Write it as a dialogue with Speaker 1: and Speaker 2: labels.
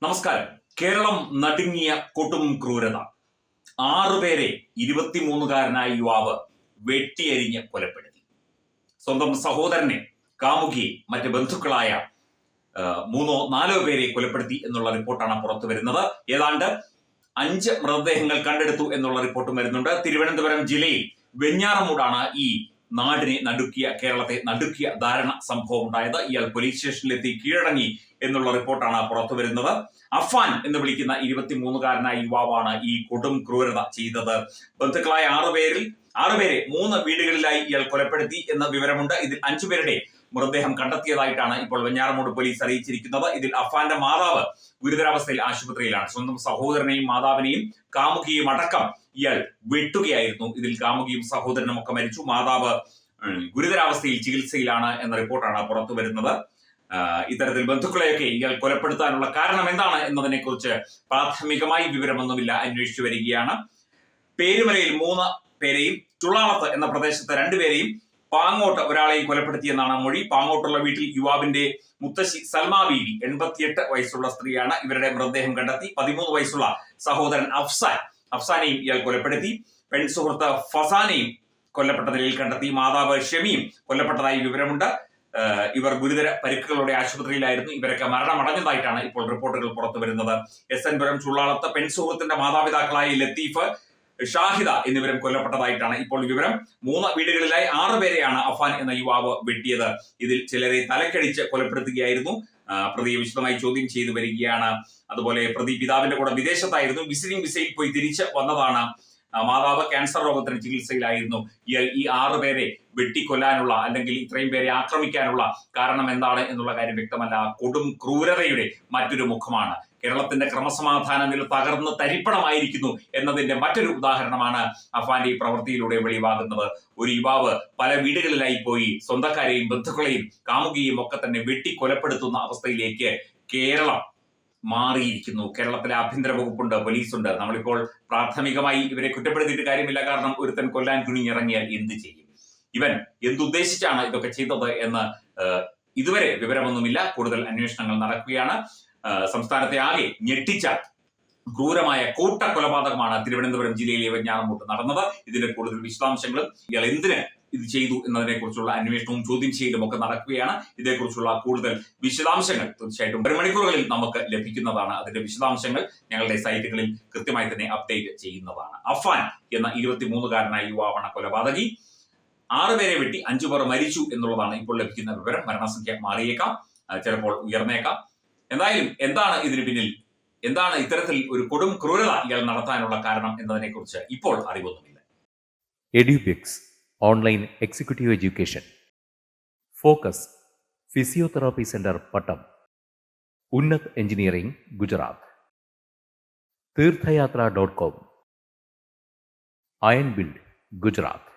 Speaker 1: നമസ്കാരം. കേരളം നടുങ്ങിയ കൊടും ക്രൂരത. 6 പേരെ 23-കാരനായ യുവാവ് വെട്ടിയരിഞ്ഞ് കൊലപ്പെടുത്തി. സ്വന്തം സഹോദരനെ, കാമുകിയെ, മറ്റ് ബന്ധുക്കളായ 3-4 പേരെ കൊലപ്പെടുത്തി എന്നുള്ള റിപ്പോർട്ടാണ് പുറത്തു വരുന്നത്. ഏതാണ്ട് 5 മൃതദേഹങ്ങൾ കണ്ടെടുത്തു എന്നുള്ള റിപ്പോർട്ടും വരുന്നുണ്ട്. തിരുവനന്തപുരം ജില്ലയിൽ വെഞ്ഞാറമൂടാണ് ഈ നാടിനെ നടുക്കിയ, കേരളത്തെ നടുക്കിയ ദാരുണ സംഭവം ഉണ്ടായത്. ഇയാൾ പോലീസ് സ്റ്റേഷനിലെത്തി കീഴടങ്ങി എന്നുള്ള റിപ്പോർട്ടാണ് പുറത്തു വരുന്നത്. അഫാൻ എന്ന് വിളിക്കുന്ന 23-കാരനായ യുവാവാണ് ഈ കൊടും ക്രൂരത ചെയ്തത്. ബന്ധുക്കളായ 6 പേരെ 3 വീടുകളിലായി ഇയാൾ കൊലപ്പെടുത്തി എന്ന വിവരമുണ്ട്. ഇതിൽ 5 പേരുടെ മൃതദേഹം കണ്ടെത്തിയതായിട്ടാണ് ഇപ്പോൾ വെഞ്ഞാറമൂട് പോലീസ് അറിയിച്ചിരിക്കുന്നത്. ഇതിൽ അഫാന്റെ മാതാവ് ഗുരുതരാവസ്ഥയിൽ ആശുപത്രിയിലാണ്. സ്വന്തം സഹോദരനെയും മാതാവിനെയും കാമുകിയും അടക്കം ഇയാൾ വെട്ടുകയായിരുന്നു. ഇതിൽ കാമുകിയും സഹോദരനും ഒക്കെ മരിച്ചു. മാതാവ് ഗുരുതരാവസ്ഥയിൽ ചികിത്സയിലാണ് എന്ന റിപ്പോർട്ടാണ് പുറത്തു വരുന്നത്. ഇത്തരത്തിൽ ബന്ധുക്കളെയൊക്കെ ഇയാൾ കൊലപ്പെടുത്താനുള്ള കാരണം എന്താണ് എന്നതിനെ കുറിച്ച് പ്രാഥമികമായി വിവരമൊന്നുമില്ല, അന്വേഷിച്ചു വരികയാണ്. പേരുമലയിൽ 3 പേരെയും ചുള്ളാളത്ത് എന്ന പ്രദേശത്ത് 2 പേരെയും പാങ്ങോട്ട് ഒരാളെയും കൊലപ്പെടുത്തിയെന്നാണ് മൊഴി. പാങ്ങോട്ടുള്ള വീട്ടിൽ യുവാവിന്റെ മുത്തശ്ശി സൽമാ ബീവി 88 വയസ്സുള്ള സ്ത്രീയാണ്. ഇവരുടെ മൃതദേഹം കണ്ടെത്തി. 13 വയസ്സുള്ള സഹോദരൻ അഫ്സാനെയും ഇയാൾ കൊലപ്പെടുത്തി. പെൺസുഹൃത്ത് ഫസാനെയും കൊല്ലപ്പെട്ട നിലയിൽ കണ്ടെത്തി. മാതാവ് ഷെമിയും കൊല്ലപ്പെട്ടതായി വിവരമുണ്ട്. ഇവർ ഗുരുതര പരിക്കുകളോടെ ആശുപത്രിയിലായിരുന്നു. ഇവരൊക്കെ മരണമടഞ്ഞതായിട്ടാണ് ഇപ്പോൾ റിപ്പോർട്ടുകൾ പുറത്തു വരുന്നത്. എസ് എൻ പുരം ചുള്ളാളത്ത് പെൺസുഹൃത്തിന്റെ മാതാപിതാക്കളായ ലത്തീഫ്, ഷാഹിദ എന്നിവരും കൊല്ലപ്പെട്ടതായിട്ടാണ് ഇപ്പോൾ വിവരം. 3 വീടുകളിലായി 6 പേരെയാണ് അഫാൻ എന്ന യുവാവ് വെട്ടിയത്. ഇതിൽ ചിലരെ തലക്കടിച്ച് കൊലപ്പെടുത്തുകയായിരുന്നു. പ്രതിയെ വിശദമായി ചോദ്യം ചെയ്തു വരികയാണ്. അതുപോലെ പ്രതി പിതാവിന്റെ കൂടെ വിദേശത്തായിരുന്നു. വിസിറ്റിംഗ് വിസയിൽ പോയി തിരിച്ച് വന്നതാണ്. മാതാവ് ക്യാൻസർ രോഗത്തിന് ചികിത്സയിലായിരുന്നു. ഈ 6 പേരെ വെട്ടിക്കൊല്ലാനുള്ള, അല്ലെങ്കിൽ ഇത്രയും പേരെ ആക്രമിക്കാനുള്ള കാരണം എന്താണ് എന്നുള്ള കാര്യം വ്യക്തമല്ല. കൊടും ക്രൂരതയുടെ മറ്റൊരു മുഖമാണ്. കേരളത്തിന്റെ ക്രമസമാധാന നില തകർന്ന് തരിപ്പണമായിരിക്കുന്നു എന്നതിന്റെ മറ്റൊരു ഉദാഹരണമാണ് അഫാന്റെ ഈ പ്രവൃത്തിയിലൂടെ വെളിവാകുന്നത്. ഒരു യുവാവ് പല വീടുകളിലായി പോയി സ്വന്തക്കാരെയും ബന്ധുക്കളെയും കാമുകിയും ഒക്കെ തന്നെ വെട്ടിക്കൊലപ്പെടുത്തുന്ന അവസ്ഥയിലേക്ക് കേരളം മാറിയിരിക്കുന്നു. കേരളത്തിലെ ആഭ്യന്തര വകുപ്പുണ്ട്, പോലീസുണ്ട്. നമ്മളിപ്പോൾ പ്രാഥമികമായി ഇവരെ കുറ്റപ്പെടുത്തിയിട്ട് കാര്യമില്ല. കാരണം ഒരുത്തൻ കൊല്ലാൻ കുനിഞ്ഞിറങ്ങിയാൽ എന്ത് ചെയ്യും? ഇവൻ എന്തുദ്ദേശിച്ചാണ് ഇതൊക്കെ ചെയ്തത് എന്ന് ഇതുവരെ വിവരമൊന്നുമില്ല. കൂടുതൽ അന്വേഷണങ്ങൾ നടക്കുകയാണ്. സംസ്ഥാനത്തെ ആകെ ഞെട്ടിച്ച ക്രൂരമായ കൂട്ടക്കൊലപാതകമാണ് തിരുവനന്തപുരം ജില്ലയിലെ വെഞ്ഞാറമൂട്ട് നടന്നത്. ഇതിന്റെ കൂടുതൽ വിശദാംശങ്ങളും ഇയാൾ എന്തിന് ഇത് ചെയ്തു എന്നതിനെ കുറിച്ചുള്ള അന്വേഷണവും ചോദ്യം ചെയ്യലും ഒക്കെ നടക്കുകയാണ്. ഇതേക്കുറിച്ചുള്ള കൂടുതൽ വിശദാംശങ്ങൾ തീർച്ചയായിട്ടും 1 മണിക്കൂറുകളിൽ നമുക്ക് ലഭിക്കുന്നതാണ്. അതിന്റെ വിശദാംശങ്ങൾ ഞങ്ങളുടെ സൈറ്റുകളിൽ കൃത്യമായി തന്നെ അപ്ഡേറ്റ് ചെയ്യുന്നതാണ്. അഫാൻ എന്ന 23-കാരനായ യുവാവാണ് കൊലപാതകി. 6 പേരെ വെട്ടി 5 പേർ മരിച്ചു എന്നുള്ളതാണ് ഇപ്പോൾ ലഭിക്കുന്ന വിവരം. മരണസംഖ്യ മാറിയേക്കാം, ചിലപ്പോൾ ഉയർന്നേക്കാം. എന്തായാലും എന്താണ് ഇതിന് പിന്നിൽ, എന്താണ് ഇത്തരത്തിൽ ഒരു കൊടും ക്രൂരത ഇയാൾ നടത്താനുള്ള കാരണം എന്നതിനെ കുറിച്ച് ഇപ്പോൾ അറിവൊന്നുമില്ല.
Speaker 2: Edubix online executive education, focus physiotherapy centre Pattom, Unnat engineering Gujarat, തീർത്ഥയാത്ര.com, അയൺ ബിൽഡ് ഗുജറാത്ത്.